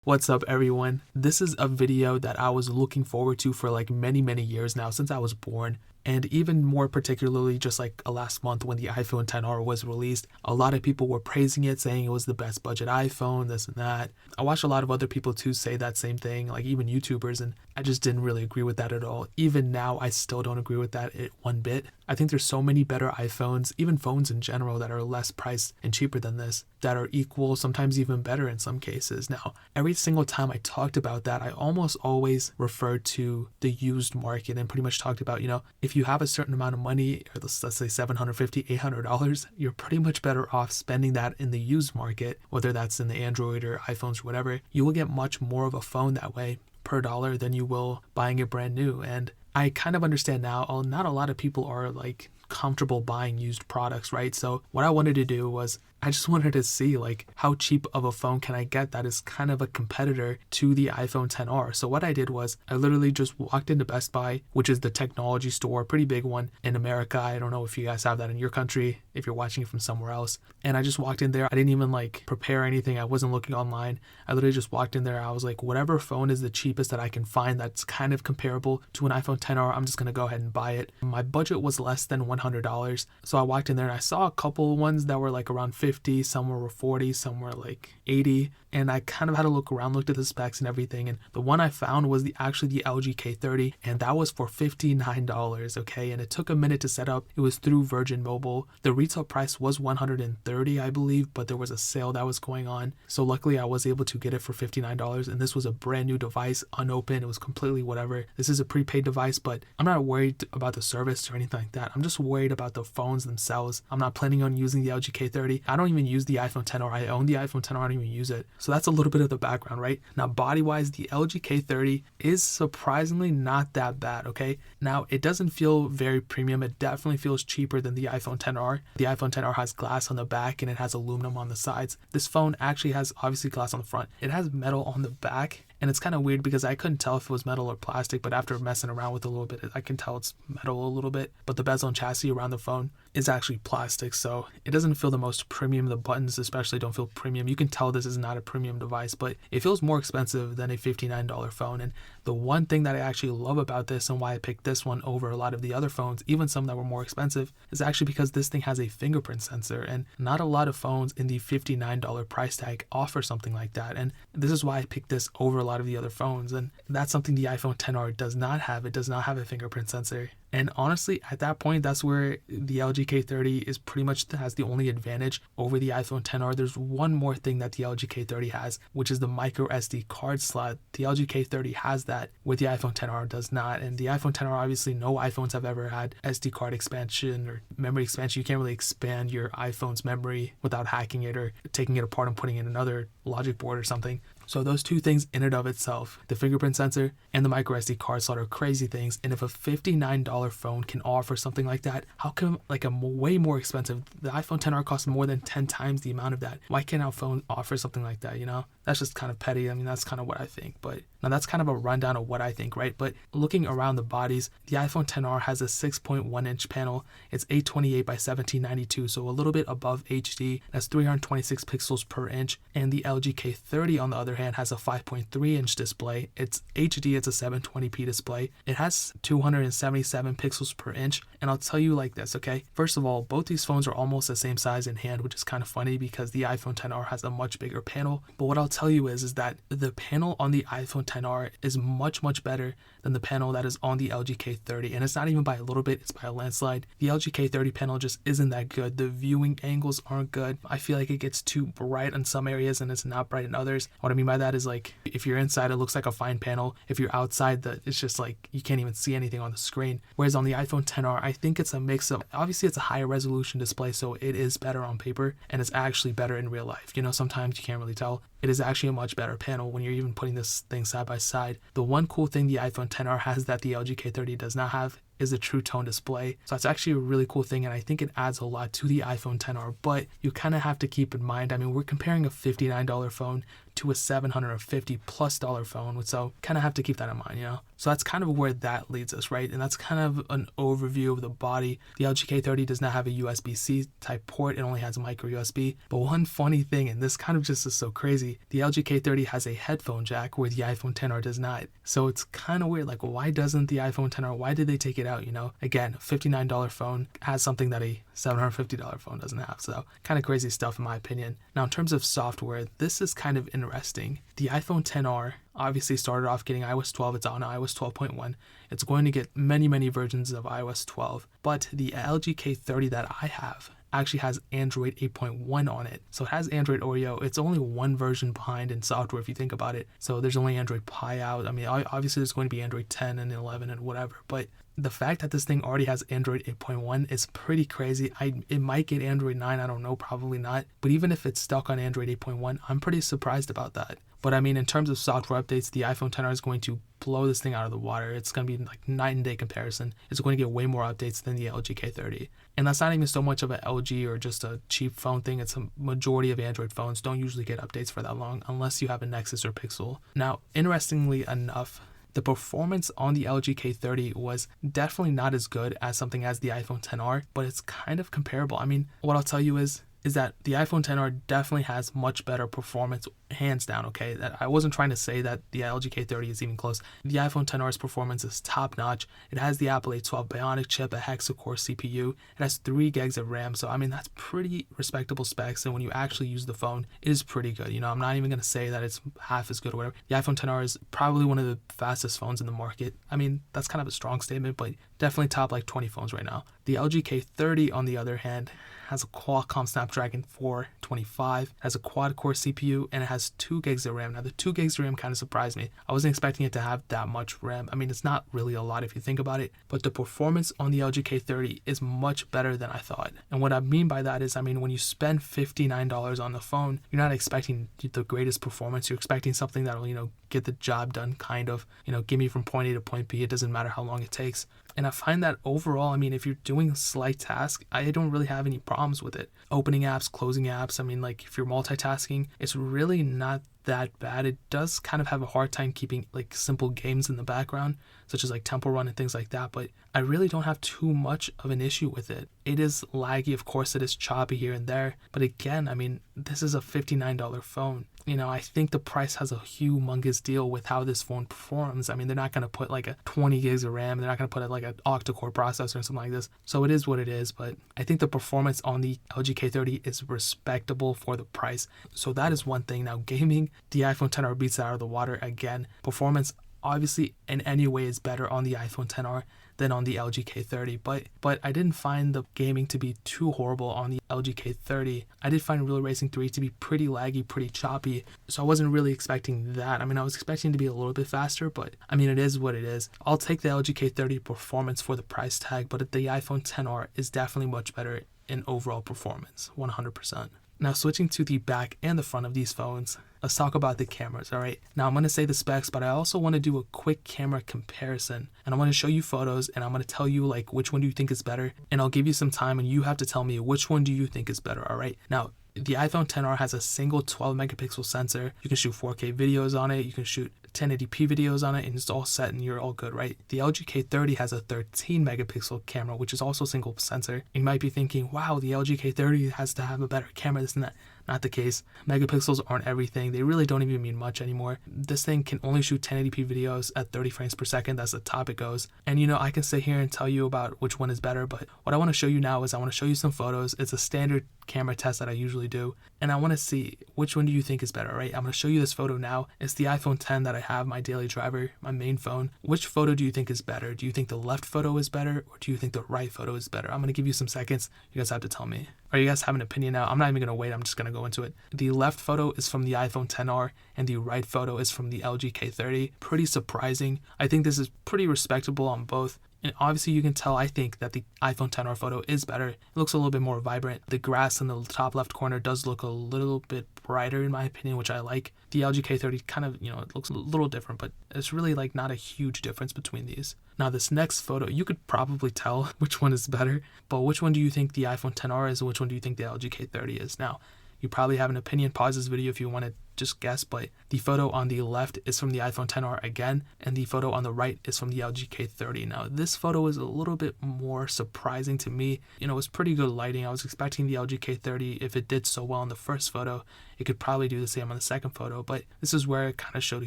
What's up everyone? This is a video that I was looking forward to for like many years now since I was born. And even more particularly just like last month when the iPhone XR was released, a lot of people were praising it, saying it was the best budget iPhone, this and that. I watched a lot of other people too say that same thing, like even YouTubers, and I just didn't really agree with that at all. Even now, I still don't agree with that one bit. I think there's so many better iPhones, even phones in general, that are less priced and cheaper than this, that are equal, sometimes even better in some cases. Now, every single time I talked about that, I almost always referred to the used market and pretty much talked about, if you have a certain amount of money, or let's say $750, $800, you're pretty much better off spending that in the used market, whether that's in the Android or iPhones or whatever. You will get much more of a phone that way per dollar than you will buying it brand new. And I kind of understand now, not a lot of people are like comfortable buying used products, right? So what I wanted to do was I just wanted to see like how cheap of a phone can I get that is kind of a competitor to the iPhone XR. So what I did was I literally just walked into Best Buy, which is the technology store, pretty big one in America. I don't know if you guys have that in your country, if you're watching it from somewhere else. And I just walked in there. I didn't even like prepare anything. I wasn't looking online. I literally just walked in there. I was like, whatever phone is the cheapest that I can find that's kind of comparable to an iPhone XR, I'm just going to go ahead and buy it. My budget was less than $100. So I walked in there and I saw a couple ones that were like around 50, some were 40, some were like 80, and I kind of had to look around, looked at the specs and everything, and the one I found was actually the LG K30, and that was for $59, okay? And it took a minute to set up. It was through Virgin Mobile. The retail price was $130, I believe, but there was a sale that was going on, so luckily I was able to get it for $59, and this was a brand new device, unopened. It was completely whatever. This is a prepaid device, but I'm not worried about the service or anything like that. I'm just worried about the phones themselves. I'm not planning on using the LG K30. I don't even use the iPhone XR. I own the iPhone XR. I don't even use it. So that's a little bit of the background, right? Now, body-wise, the LG K30 is surprisingly not that bad, okay? Now, it doesn't feel very premium. It definitely feels cheaper than the iPhone XR. The iPhone XR has glass on the back and it has aluminum on the sides. This phone actually has obviously glass on the front. It has metal on the back. And it's kind of weird because I couldn't tell if it was metal or plastic, but after messing around with it a little bit, I can tell it's metal a little bit. But the bezel and chassis around the phone is actually plastic, so it doesn't feel the most premium. The buttons especially don't feel premium. You can tell this is not a premium device, but it feels more expensive than a $59 phone. And the one thing that I actually love about this and why I picked this one over a lot of the other phones, even some that were more expensive, is actually because this thing has a fingerprint sensor, and not a lot of phones in the $59 price tag offer something like that. And this is why I picked this over a lot of the other phones, and that's something the iPhone XR does not have. It does not have a fingerprint sensor. And honestly, at that point, that's where the LG K30 is pretty much has the only advantage over the iPhone XR. There's one more thing that the LG K30 has, which is the micro SD card slot. The LG K30 has that, where the iPhone XR does not. And the iPhone XR, obviously, no iPhones have ever had SD card expansion or memory expansion. You can't really expand your iPhone's memory without hacking it or taking it apart and putting in another logic board or something. So those two things in and of itself, the fingerprint sensor and the micro SD card slot, are crazy things. And if a $59 phone can offer something like that, how come like a way more expensive, the iPhone XR costs more than 10 times the amount of that? Why can't our phone offer something like that, That's just kind of petty. I mean, that's kind of what I think. But now that's kind of a rundown of what I think, right? But looking around the bodies, the iPhone XR has a 6.1 inch panel. It's 828 by 1792, so a little bit above HD. That's 326 pixels per inch. And the LG K30, on the other hand, has a 5.3 inch display. It's HD. It's a 720p display. It has 277 pixels per inch. And I'll tell you like this, okay? First of all, both these phones are almost the same size in hand, which is kind of funny because the iPhone XR has a much bigger panel. But what I'll tell you is that the panel on the iPhone XR is much better than the panel that is on the LG K30, and it's not even by a little bit, it's by a landslide. The LG K30 panel just isn't that good. The viewing angles aren't good. I feel like it gets too bright in some areas and it's not bright in others. What I mean by that is like if you're inside, it looks like a fine panel. If you're outside, it's just like you can't even see anything on the screen. Whereas on the iPhone XR, I think it's a mix of, obviously it's a higher resolution display, so it is better on paper and it's actually better in real life. Sometimes you can't really tell. It is actually a much better panel when you're even putting this thing side by side. The one cool thing the iPhone XR has that the LG K30 does not have is a true tone display. So that's actually a really cool thing, and I think it adds a lot to the iPhone XR, but you kind of have to keep in mind, I mean, we're comparing a $59 phone to a $750+ phone, so kind of have to keep that in mind, So that's kind of where that leads us, right? And that's kind of an overview of the body. The LG K30 does not have a USB-C type port. It only has a micro USB. But one funny thing, and this kind of just is so crazy, crazy. The LG K30 has a headphone jack where the iPhone XR does not. So it's kind of weird. Like, why doesn't the iPhone XR, why did they take it out? You know, again, $59 phone has something that a $750 phone doesn't have. So kind of crazy stuff in my opinion. Now, in terms of software, this is kind of interesting. The iPhone XR obviously started off getting iOS 12. It's on iOS 12.1. It's going to get many versions of iOS 12. But the LG K30 that I have actually has Android 8.1 on it. So it has Android Oreo. It's only one version behind in software if you think about it. So there's only Android Pie out. I mean, obviously there's going to be Android 10 and 11 and whatever. But the fact that this thing already has Android 8.1 is pretty crazy. It might get Android 9. I don't know. Probably not. But even if it's stuck on Android 8.1, I'm pretty surprised about that. But I mean, in terms of software updates, the iPhone XR is going to blow this thing out of the water. It's going to be like night and day comparison. It's going to get way more updates than the LG K30. And that's not even so much of an LG or just a cheap phone thing. It's a majority of Android phones don't usually get updates for that long unless you have a Nexus or Pixel. Now, interestingly enough, the performance on the LG K30 was definitely not as good as something as the iPhone XR, but it's kind of comparable. I mean, what I'll tell you is that the iPhone XR definitely has much better performance, hands down, okay? That I wasn't trying to say that the LG K30 is even close. The iPhone XR's performance is top-notch. It has the Apple A12 Bionic chip, a hexa-core CPU. It has 3 gigs of RAM, so I mean, that's pretty respectable specs, and when you actually use the phone, it is pretty good. You know, I'm not even going to say that it's half as good or whatever. The iPhone XR is probably one of the fastest phones in the market. I mean, that's kind of a strong statement, but definitely top like 20 phones right now. The LG K30, on the other hand, has a Qualcomm Snapdragon 425, has a quad-core CPU, and it has 2 gigs of RAM. Now, the 2 gigs of RAM kind of surprised me. I wasn't expecting it to have that much RAM. I mean, it's not really a lot if you think about it, but the performance on the LG K30 is much better than I thought. And what I mean by that is, I mean, when you spend $59 on the phone, you're not expecting the greatest performance. You're expecting something that'll, you know, get the job done, kind of, you know, get me from point A to point B. It doesn't matter how long it takes. And I find that overall, I mean, if you're doing slight tasks, I don't really have any problems with it. Opening apps, closing apps, I mean, like if you're multitasking, it's really not that bad. It does kind of have a hard time keeping like simple games in the background, such as like Temple Run and things like that, but I really don't have too much of an issue with it. It is laggy, of course, it is choppy here and there, but again, I mean, this is a $59 phone. You know, I think the price has a humongous deal with how this phone performs. I mean, they're not going to put like a 20 gigs of RAM. They're not going to put like an octa-core processor or something like this. So it is what it is. But I think the performance on the LG K30 is respectable for the price. So that is one thing. Now, gaming, the iPhone XR beats it out of the water again. Performance, obviously, in any way is better on the iPhone XR than on the LG K30, but I didn't find the gaming to be too horrible on the LG K30. I did find Real Racing 3 to be pretty laggy, pretty choppy, so I wasn't really expecting that. I mean, I was expecting it to be a little bit faster, but I mean, it is what it is. I'll take the LG K30 performance for the price tag, but the iPhone XR is definitely much better in overall performance, 100%. Now, switching to the back and the front of these phones, let's talk about the cameras, all right? Now, I'm going to say the specs, but I also want to do a quick camera comparison. And I want to show you photos, and I'm going to tell you, like, which one do you think is better? And I'll give you some time, and you have to tell me which one do you think is better, all right? Now, the iPhone XR has a single 12 megapixel sensor. You can shoot 4K videos on it. You can shoot 1080p videos on it, and it's all set and you're all good, right? The LG K30 has a 13 megapixel camera, which is also single sensor. You might be thinking, wow, the LG K30 has to have a better camera, this and that. Not the case. Megapixels aren't everything. They really don't even mean much anymore. This thing can only shoot 1080p videos at 30 frames per second. That's the top it goes. And you know, I can sit here and tell you about which one is better, but what I want to show you now is I want to show you some photos. It's a standard camera test that I usually do, and I want to see which one do you think is better, right? I'm going to show you this photo now. It's the iPhone X that I have, my daily driver, my main phone. Which photo do you think is better? Do you think the left photo is better, or do you think the right photo is better? I'm going to give you some seconds. You guys have to tell me. Or you guys have an opinion now? I'm not even going to wait. I'm just going to go into it. The left photo is from the iPhone XR, and the right photo is from the LG K30. Pretty surprising. I think this is pretty respectable on both. And obviously you can tell, I think, that the iPhone XR photo is better. It looks a little bit more vibrant. The grass in the top left corner does look a little bit brighter in my opinion, which I like. The LG K30 kind of, you know, it looks a little different, but it's really like not a huge difference between these. Now this next photo, you could probably tell which one is better, but which one do you think the iPhone XR is and which one do you think the LG K30 is? Now, You probably have an opinion. Pause this video if you want to just guess, but the photo on the left is from the iPhone XR again, and the photo on the right is from the LG K30. Now, this photo is a little bit more surprising to me. You know, it was pretty good lighting. I was expecting the LG K30, if it did so well in the first photo, it could probably do the same on the second photo, but this is where it kind of showed a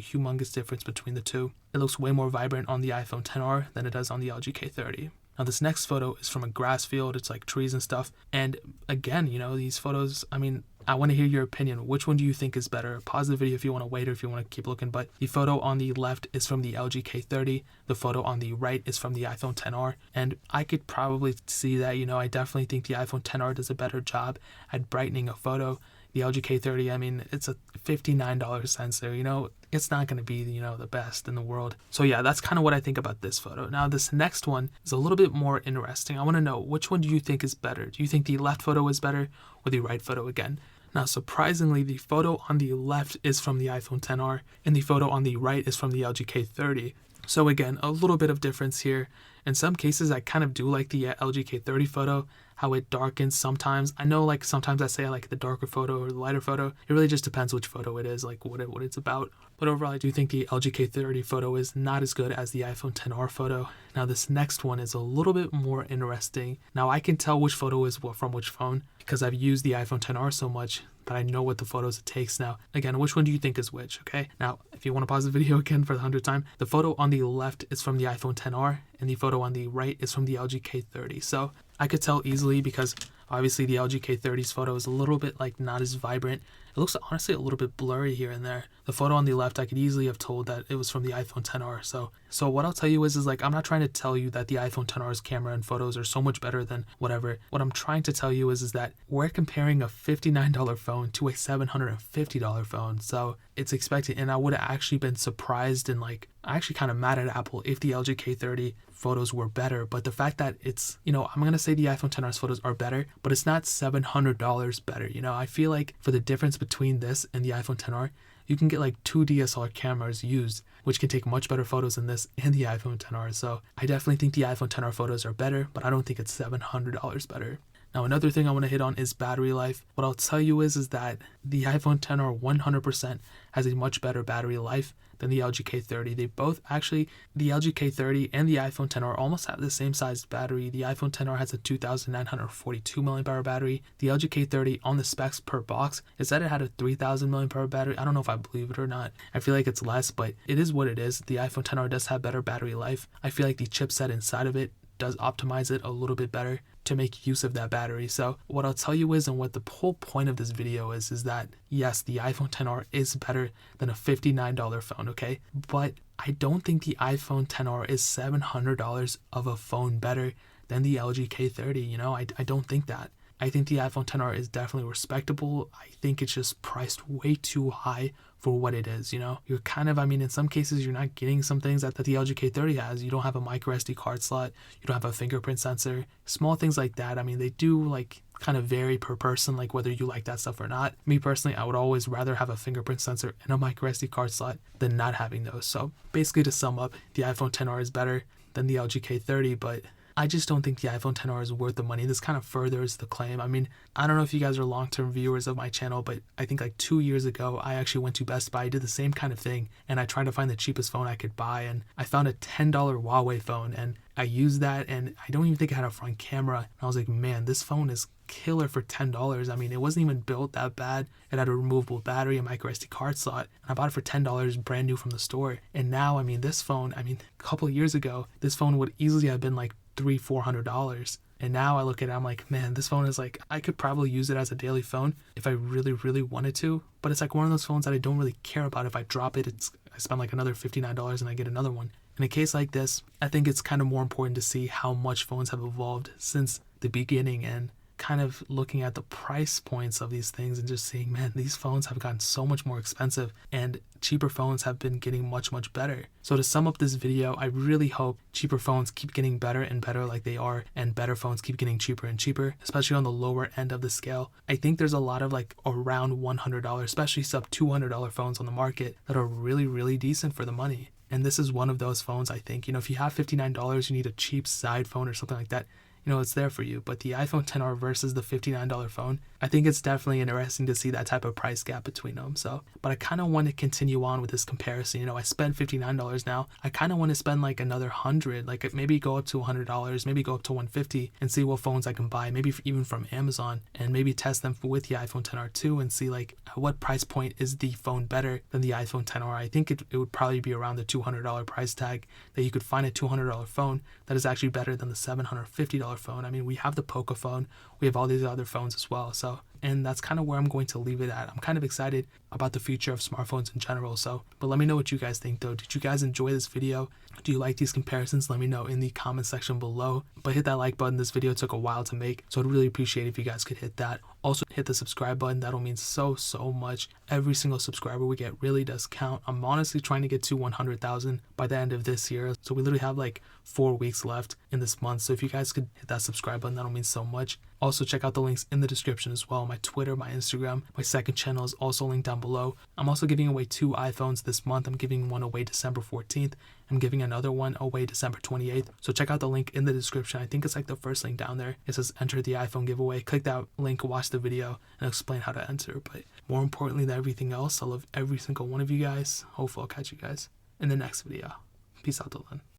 humongous difference between the two. It looks way more vibrant on the iPhone XR than it does on the LG K30. Now, this next photo is from a grass field. It's like trees and stuff. And again, you know, these photos, I mean, I want to hear your opinion. Which one do you think is better? Pause the video if you want to wait or if you want to keep looking. But the photo on the left is from the LG K30. The photo on the right is from the iPhone XR. And I could probably see that, you know, I definitely think the iPhone XR does a better job at brightening a photo. The LG K30, I mean, it's a $59 sensor, you know, it's not going to be, you know, the best in the world. So yeah, that's kind of what I think about this photo. Now, this next one is a little bit more interesting. I want to know, which one do you think is better? Do you think the left photo is better or the right photo again? Now, surprisingly, the photo on the left is from the iPhone XR and the photo on the right is from the LG K30. So again, a little bit of difference here. In some cases, I kind of do like the LG K30 photo, how it darkens sometimes. I know, like, sometimes I say I like the darker photo or the lighter photo. It really just depends which photo it is, like what it's about. But overall, I do think the LG K30 photo is not as good as the iPhone XR photo. Now, this next one is a little bit more interesting. Now, I can tell which photo is from which phone because I've used the iPhone XR so much, but I know what the photos it takes now. Again, which one do you think is which, okay? Now, if you want to pause the video again for the 100th time, the photo on the left is from the iPhone XR, and the photo on the right is from the LG K30. So I could tell easily because obviously the LG K30's photo is a little bit like not as vibrant. It looks honestly a little bit blurry here and there. The photo on the left, I could easily have told that it was from the iPhone XR. So what I'll tell you is like, I'm not trying to tell you that the iPhone XR's camera and photos are so much better than whatever. What I'm trying to tell you is that we're comparing a $59 phone to a $750 phone. So it's expected, and I would have actually been surprised and like, actually kind of mad at Apple if the LG K30 photos were better. But the fact that it's, you know, I'm going to say the iPhone XR's photos are better, but it's not $700 better. You know, I feel like for the difference between this and the iPhone XR, you can get like 2 DSLR cameras used, which can take much better photos than this and the iPhone XR. So I definitely think the iPhone XR photos are better, but I don't think it's $700 better. Now, another thing I want to hit on is battery life. What I'll tell you is that the iPhone XR 100% has a much better battery life than the LG K30. They both actually, the LG K30 and the iPhone XR almost have the same size battery. The iPhone XR has a 2,942 mAh battery. The LG K30 on the specs per box, it said it had a 3,000 mAh battery. I don't know if I believe it or not. I feel like it's less, but it is what it is. The iPhone XR does have better battery life. I feel like the chipset inside of it does optimize it a little bit better to make use of that battery. So what I'll tell you is, and what the whole point of this video is that yes, the iPhone XR is better than a $59 phone, okay? But I don't think the iPhone XR is $700 of a phone better than the LG K30, you know? I don't think that. I think the iPhone XR is definitely respectable. I think it's just priced way too high for what it is, you know? You're kind of, I mean, in some cases, you're not getting some things that the LG K30 has. You don't have a micro SD card slot. You don't have a fingerprint sensor. Small things like that. I mean, they do like kind of vary per person, like whether you like that stuff or not. Me personally, I would always rather have a fingerprint sensor and a micro SD card slot than not having those. So basically, to sum up, the iPhone XR is better than the LG K30, but I just don't think the iPhone XR is worth the money. This kind of furthers the claim. I mean, I don't know if you guys are long-term viewers of my channel, but I think like 2 years ago, I actually went to Best Buy, did the same kind of thing, and I tried to find the cheapest phone I could buy, and I found a $10 Huawei phone, and I used that, and I don't even think it had a front camera. And I was like, man, this phone is killer for $10. I mean, it wasn't even built that bad. It had a removable battery, a micro SD card slot, and I bought it for $10 brand new from the store. And now, I mean, this phone, I mean, a couple of years ago, this phone would easily have been like $300-400. And now I look at it, I'm like, man, this phone is like, I could probably use it as a daily phone if I really, really wanted to. But it's like one of those phones that I don't really care about. If I drop it, I spend like another $59 and I get another one. In a case like this, I think it's kind of more important to see how much phones have evolved since the beginning and kind of looking at the price points of these things and just seeing, man, these phones have gotten so much more expensive and cheaper phones have been getting much, much better. So to sum up this video, I really hope cheaper phones keep getting better and better like they are, and better phones keep getting cheaper and cheaper, especially on the lower end of the scale. I think there's a lot of like around $100, especially sub $200 phones on the market that are really, really decent for the money. And this is one of those phones, I think. You know, if you have $59, you need a cheap side phone or something like that, you know, it's there for you. But the iPhone XR versus the $59 phone, I think it's definitely interesting to see that type of price gap between them. So, but I kind of want to continue on with this comparison. You know, I spent $59 now. I kind of want to spend like another $100, like maybe go up to $100, maybe go up to $150 and see what phones I can buy, maybe even from Amazon, and maybe test them with the iPhone XR2 and see like at what price point is the phone better than the iPhone XR. I think it would probably be around the $200 price tag that you could find a $200 phone that is actually better than the $750 phone. I mean, we have the Poco phone, we have all these other phones as well. So, and that's kind of where I'm going to leave it at. I'm kind of excited about the future of smartphones in general. So, but let me know what you guys think though. Did you guys enjoy this video? Do you like these comparisons? Let me know in the comment section below. But hit that like button. This video took a while to make, so I'd really appreciate if you guys could hit that. Also hit the subscribe button. That'll mean so much. Every single subscriber we get really does count. I'm honestly trying to get to 100,000 by the end of this year. So we literally have like 4 weeks left in this month. So if you guys could hit that subscribe button, that'll mean so much. Also check out the links in the description as well. My Twitter, my Instagram, my second channel is also linked down below. I'm also giving away 2 iPhones this month. I'm giving one away December 14th. I'm giving another one away December 28th. So check out the link in the description. I think it's like the first link down there. It says enter the iPhone giveaway. Click that link, watch the video, and explain how to enter. But more importantly than everything else, I love every single one of you guys. Hopefully I'll catch you guys in the next video. Peace out till then.